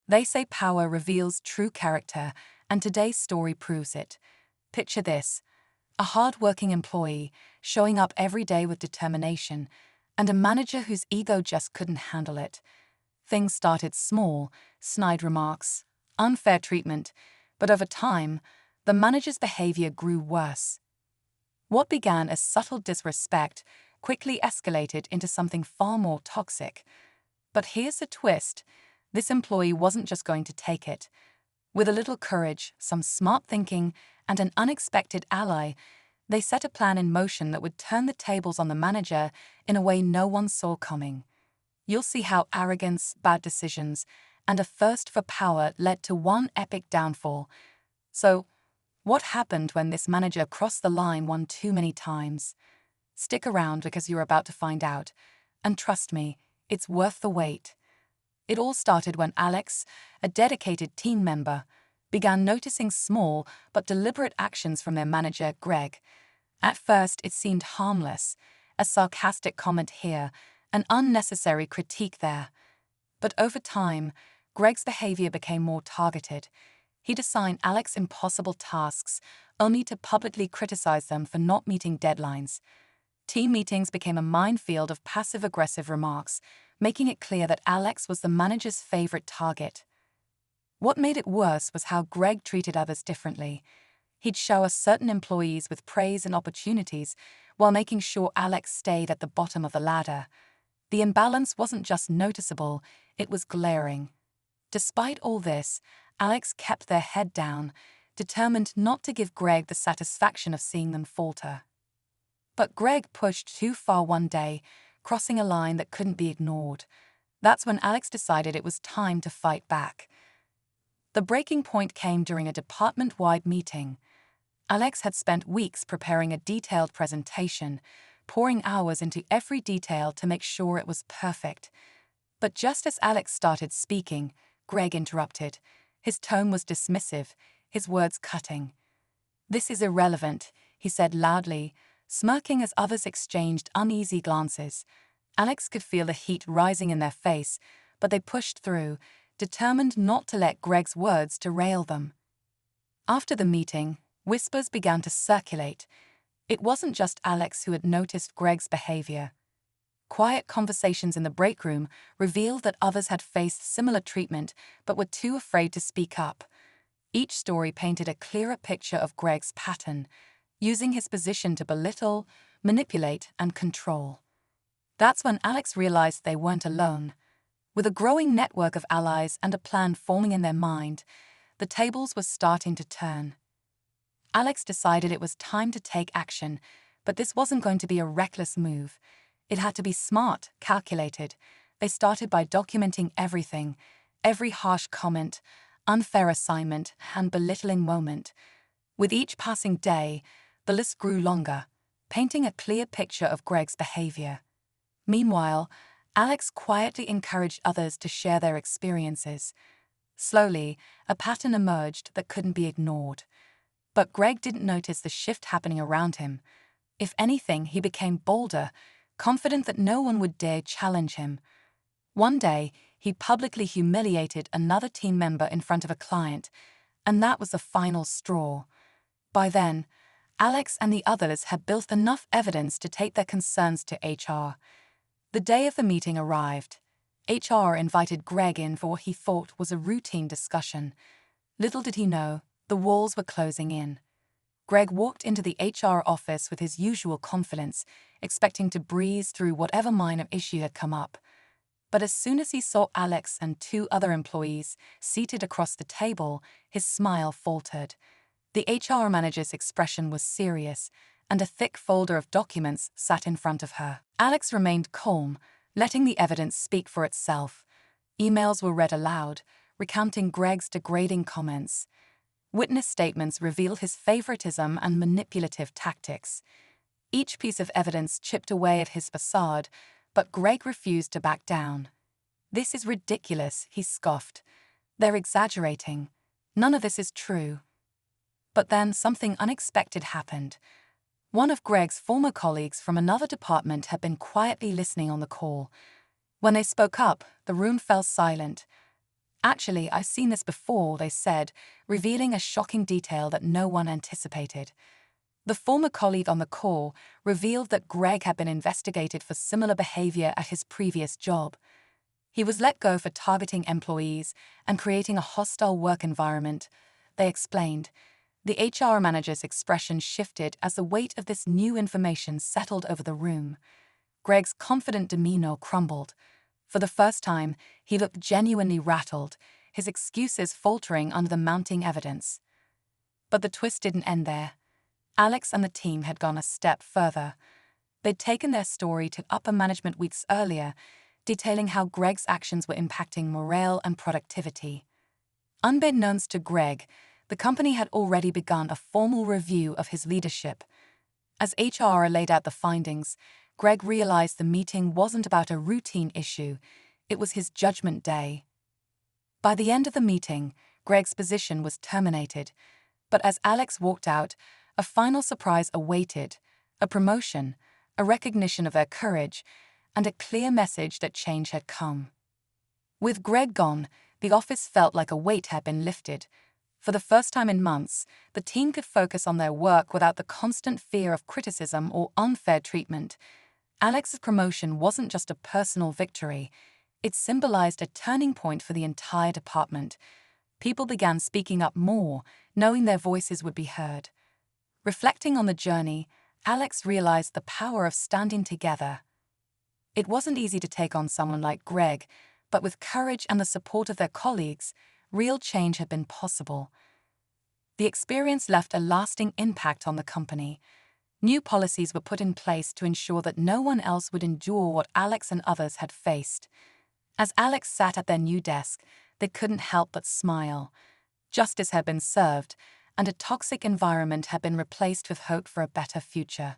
They say power reveals true character, and today's story proves it. Picture this: a hard-working employee showing up every day with determination, and a manager whose ego just couldn't handle it. Things started small, snide remarks, unfair treatment, but over time, the manager's behavior grew worse. What began as subtle disrespect quickly escalated into something far more toxic. But here's the twist: this employee wasn't just going to take it. With a little courage, some smart thinking, and an unexpected ally, they set a plan in motion that would turn the tables on the manager in a way no one saw coming. You'll see how arrogance, bad decisions, and a thirst for power led to one epic downfall. So, what happened when this manager crossed the line one too many times? Stick around because you're about to find out. And trust me, it's worth the wait. It all started when Alex, a dedicated team member, began noticing small but deliberate actions from their manager, Greg. At first, it seemed harmless, a sarcastic comment here, an unnecessary critique there. But over time, Greg's behavior became more targeted. He'd assign Alex impossible tasks, only to publicly criticize them for not meeting deadlines. Team meetings became a minefield of passive-aggressive remarks, making it clear that Alex was the manager's favorite target. What made it worse was how Greg treated others differently. He'd shower certain employees with praise and opportunities, while making sure Alex stayed at the bottom of the ladder. The imbalance wasn't just noticeable, it was glaring. Despite all this, Alex kept their head down, determined not to give Greg the satisfaction of seeing them falter. But Greg pushed too far one day, crossing a line that couldn't be ignored. That's when Alex decided it was time to fight back. The breaking point came during a department-wide meeting. Alex had spent weeks preparing a detailed presentation, pouring hours into every detail to make sure it was perfect. But just as Alex started speaking, Greg interrupted. His tone was dismissive, his words cutting. "This is irrelevant," he said loudly, smirking as others exchanged uneasy glances. Alex could feel the heat rising in their face, but they pushed through, determined not to let Greg's words derail them. After the meeting, whispers began to circulate. It wasn't just Alex who had noticed Greg's behavior. Quiet conversations in the break room revealed that others had faced similar treatment but were too afraid to speak up. Each story painted a clearer picture of Greg's pattern, using his position to belittle, manipulate, and control. That's when Alex realized they weren't alone. With a growing network of allies and a plan forming in their mind, the tables were starting to turn. Alex decided it was time to take action, but this wasn't going to be a reckless move. It had to be smart, calculated. They started by documenting everything, every harsh comment, unfair assignment, and belittling moment. With each passing day, the list grew longer, painting a clear picture of Greg's behavior. Meanwhile, Alex quietly encouraged others to share their experiences. Slowly, a pattern emerged that couldn't be ignored. But Greg didn't notice the shift happening around him. If anything, he became bolder, confident that no one would dare challenge him. One day, he publicly humiliated another team member in front of a client, and that was the final straw. By then, Alex and the others had built enough evidence to take their concerns to HR. The day of the meeting arrived. HR invited Greg in for what he thought was a routine discussion. Little did he know, the walls were closing in. Greg walked into the HR office with his usual confidence, expecting to breeze through whatever minor issue had come up. But as soon as he saw Alex and two other employees seated across the table, his smile faltered. The HR manager's expression was serious, and a thick folder of documents sat in front of her. Alex remained calm, letting the evidence speak for itself. Emails were read aloud, recounting Greg's degrading comments. Witness statements revealed his favoritism and manipulative tactics. Each piece of evidence chipped away at his facade, but Greg refused to back down. "This is ridiculous," he scoffed. "They're exaggerating. None of this is true." But then something unexpected happened. One of Greg's former colleagues from another department had been quietly listening on the call. When they spoke up, the room fell silent. "Actually, I've seen this before," they said, revealing a shocking detail that no one anticipated. The former colleague on the call revealed that Greg had been investigated for similar behavior at his previous job. He was let go for targeting employees and creating a hostile work environment, they explained. The HR manager's expression shifted as the weight of this new information settled over the room. Greg's confident demeanor crumbled. For the first time, he looked genuinely rattled, his excuses faltering under the mounting evidence. But the twist didn't end there. Alex and the team had gone a step further. They'd taken their story to upper management weeks earlier, detailing how Greg's actions were impacting morale and productivity. Unbeknownst to Greg, the company had already begun a formal review of his leadership. As HR laid out the findings, Greg realized the meeting wasn't about a routine issue, it was his judgment day. By the end of the meeting, Greg's position was terminated, but as Alex walked out, a final surprise awaited: a promotion, a recognition of their courage, and a clear message that change had come. With Greg gone, the office felt like a weight had been lifted. For the first time in months, the team could focus on their work without the constant fear of criticism or unfair treatment. Alex's promotion wasn't just a personal victory, it symbolized a turning point for the entire department. People began speaking up more, knowing their voices would be heard. Reflecting on the journey, Alex realized the power of standing together. It wasn't easy to take on someone like Greg, but with courage and the support of their colleagues, real change had been possible. The experience left a lasting impact on the company. New policies were put in place to ensure that no one else would endure what Alex and others had faced. As Alex sat at their new desk, they couldn't help but smile. Justice had been served, and a toxic environment had been replaced with hope for a better future.